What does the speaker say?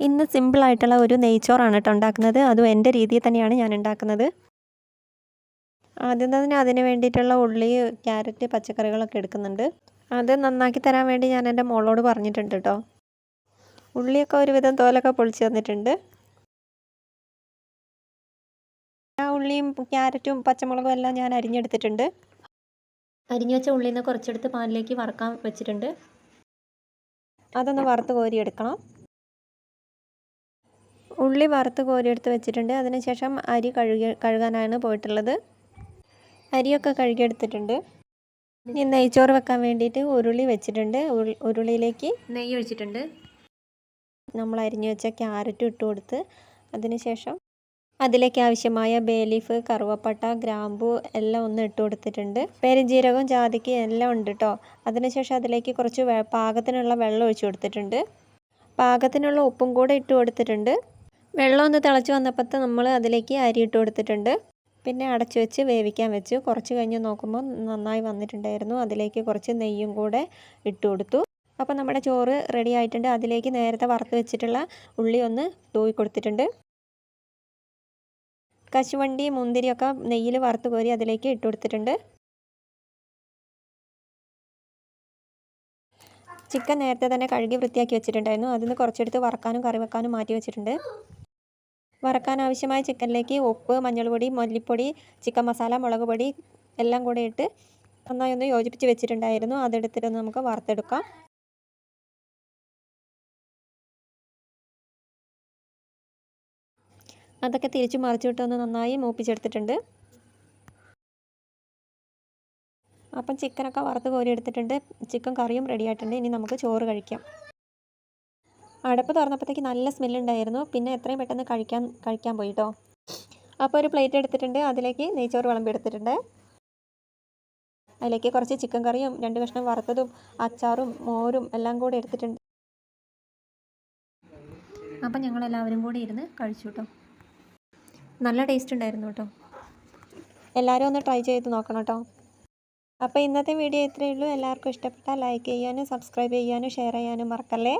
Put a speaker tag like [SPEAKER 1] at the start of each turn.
[SPEAKER 1] ഇന്ന് സിമ്പിളായിട്ടുള്ള ഒരു നെയ്ച്ചോറാണ് കേട്ടോ ഉണ്ടാക്കുന്നത്. അതും എൻ്റെ രീതിയിൽ തന്നെയാണ് ഞാൻ ഉണ്ടാക്കുന്നത്. ആദ്യം തന്നെ അതിന് വേണ്ടിയിട്ടുള്ള ഉള്ളി, ക്യാരറ്റ്, പച്ചക്കറികളൊക്കെ എടുക്കുന്നുണ്ട്. അത് നന്നാക്കി തരാൻ വേണ്ടി ഞാൻ എൻ്റെ മോളോട് പറഞ്ഞിട്ടുണ്ട് കേട്ടോ. ഉള്ളിയൊക്കെ ഒരുവിധം തോലൊക്കെ പൊളിച്ച് തന്നിട്ടുണ്ട്. ആ ഉള്ളിയും ക്യാരറ്റും പച്ചമുളകും എല്ലാം ഞാൻ അരിഞ്ഞെടുത്തിട്ടുണ്ട്. അരിഞ്ഞു വെച്ച ഉള്ളിയിൽ നിന്ന് കുറച്ചെടുത്ത് പാനിലേക്ക് വറക്കാൻ വെച്ചിട്ടുണ്ട്. അതൊന്ന് വറുത്ത് കോരിയെടുക്കണം. ഉള്ളി വറുത്ത് കോരിയെടുത്ത് വെച്ചിട്ടുണ്ട്. അതിനുശേഷം അരി കഴുകാനാണ് പോയിട്ടുള്ളത്. അരിയൊക്കെ കഴുകിയെടുത്തിട്ടുണ്ട്. ഇനി നെയ്ച്ചോറ് വെക്കാൻ വേണ്ടിയിട്ട് ഉരുളി വെച്ചിട്ടുണ്ട്. ഉരുളിയിലേക്ക് നെയ്യ് ഒഴിച്ചിട്ടുണ്ട്. നമ്മൾ അരിഞ്ഞു വെച്ച ക്യാരറ്റ് ഇട്ട് കൊടുത്ത് അതിനുശേഷം അതിലേക്ക് ആവശ്യമായ ബേ ലീഫ്, കറുവപ്പട്ട, ഗ്രാമ്പു എല്ലാം ഒന്ന് ഇട്ട് കൊടുത്തിട്ടുണ്ട്. പെരുംജീരകം, ജാതിക്ക എല്ലാം ഉണ്ട് കേട്ടോ. അതിനുശേഷം അതിലേക്ക് കുറച്ച് പാകത്തിനുള്ള വെള്ളം ഒഴിച്ചു കൊടുത്തിട്ടുണ്ട്. പാകത്തിനുള്ള ഉപ്പും കൂടെ ഇട്ട് കൊടുത്തിട്ടുണ്ട്. വെള്ളം ഒന്ന് തിളച്ച് വന്നപ്പോൾ നമ്മൾ അതിലേക്ക് അരി ഇട്ട് കൊടുത്തിട്ടുണ്ട്. പിന്നെ അടച്ചു വെച്ച് വേവിക്കാൻ വെച്ചു. കുറച്ച് കഴിഞ്ഞ് നോക്കുമ്പോൾ നന്നായി വന്നിട്ടുണ്ടായിരുന്നു. അതിലേക്ക് കുറച്ച് നെയ്യും കൂടെ ഇട്ട് കൊടുത്തു. അപ്പോൾ നമ്മുടെ ചോറ് റെഡി ആയിട്ടുണ്ട്. അതിലേക്ക് നേരത്തെ വറുത്ത് വെച്ചിട്ടുള്ള ഉള്ളി ഒന്ന് തൂവി കൊടുത്തിട്ടുണ്ട്. കശുവണ്ടി, മുന്തിരിയൊക്കെ നെയ്യിൽ വറുത്ത് കോരി അതിലേക്ക് ഇട്ട് കൊടുത്തിട്ടുണ്ട്. ചിക്കൻ നേരത്തെ തന്നെ കഴുകി വൃത്തിയാക്കി വെച്ചിട്ടുണ്ടായിരുന്നു. അതിന് കുറച്ചെടുത്ത് വറക്കാനും കറി വെക്കാനും മാറ്റി വെച്ചിട്ടുണ്ട്. വറക്കാൻ ആവശ്യമായ ചിക്കനിലേക്ക് ഉപ്പ്, മഞ്ഞൾപ്പൊടി, മല്ലിപ്പൊടി, ചിക്കൻ മസാല, മുളക് പൊടി എല്ലാം കൂടെ ഇട്ട് നന്നായി ഒന്ന് യോജിപ്പിച്ച് വെച്ചിട്ടുണ്ടായിരുന്നു. അതെടുത്തിട്ട് നമുക്ക് വറുത്തെടുക്കാം. അതൊക്കെ തിരിച്ചു മറിച്ചിട്ടൊന്ന് നന്നായി മൂപ്പിച്ചെടുത്തിട്ടുണ്ട്. അപ്പം ചിക്കനൊക്കെ വറുത്ത് കോരി എടുത്തിട്ടുണ്ട്. ചിക്കൻ കറിയും റെഡി ആയിട്ടുണ്ട്. ഇനി നമുക്ക് ചോറ് കഴിക്കാം. അടപ്പ് തുറന്നപ്പോഴത്തേക്ക് നല്ല സ്മെല്ലുണ്ടായിരുന്നു. പിന്നെ എത്രയും പെട്ടെന്ന് കഴിക്കാൻ പോയി കേട്ടോ. അപ്പോൾ ഒരു പ്ലേറ്റ് എടുത്തിട്ടുണ്ട്. അതിലേക്ക് നെയ്ച്ചോറ് വിളമ്പി എടുത്തിട്ടുണ്ട്. അതിലേക്ക് കുറച്ച് ചിക്കൻ കറിയും 2 കഷ്ണം വറുത്തതും അച്ചാറും മോരും എല്ലാം കൂടി എടുത്തിട്ടുണ്ട്. അപ്പം ഞങ്ങളെല്ലാവരും കൂടി ഇരുന്ന് കഴിച്ചു കേട്ടോ. നല്ല ടേസ്റ്റ് ഉണ്ടായിരുന്നു കേട്ടോ. എല്ലാവരും ഒന്ന് ട്രൈ ചെയ്ത് നോക്കണം കേട്ടോ. അപ്പോൾ ഇന്നത്തെ വീഡിയോ ഇത്രയേ ഉള്ളൂ. എല്ലാവർക്കും ഇഷ്ടപ്പെട്ടാൽ ലൈക്ക് ചെയ്യാനും സബ്സ്ക്രൈബ് ചെയ്യാനും ഷെയർ ചെയ്യാനും മറക്കല്ലേ.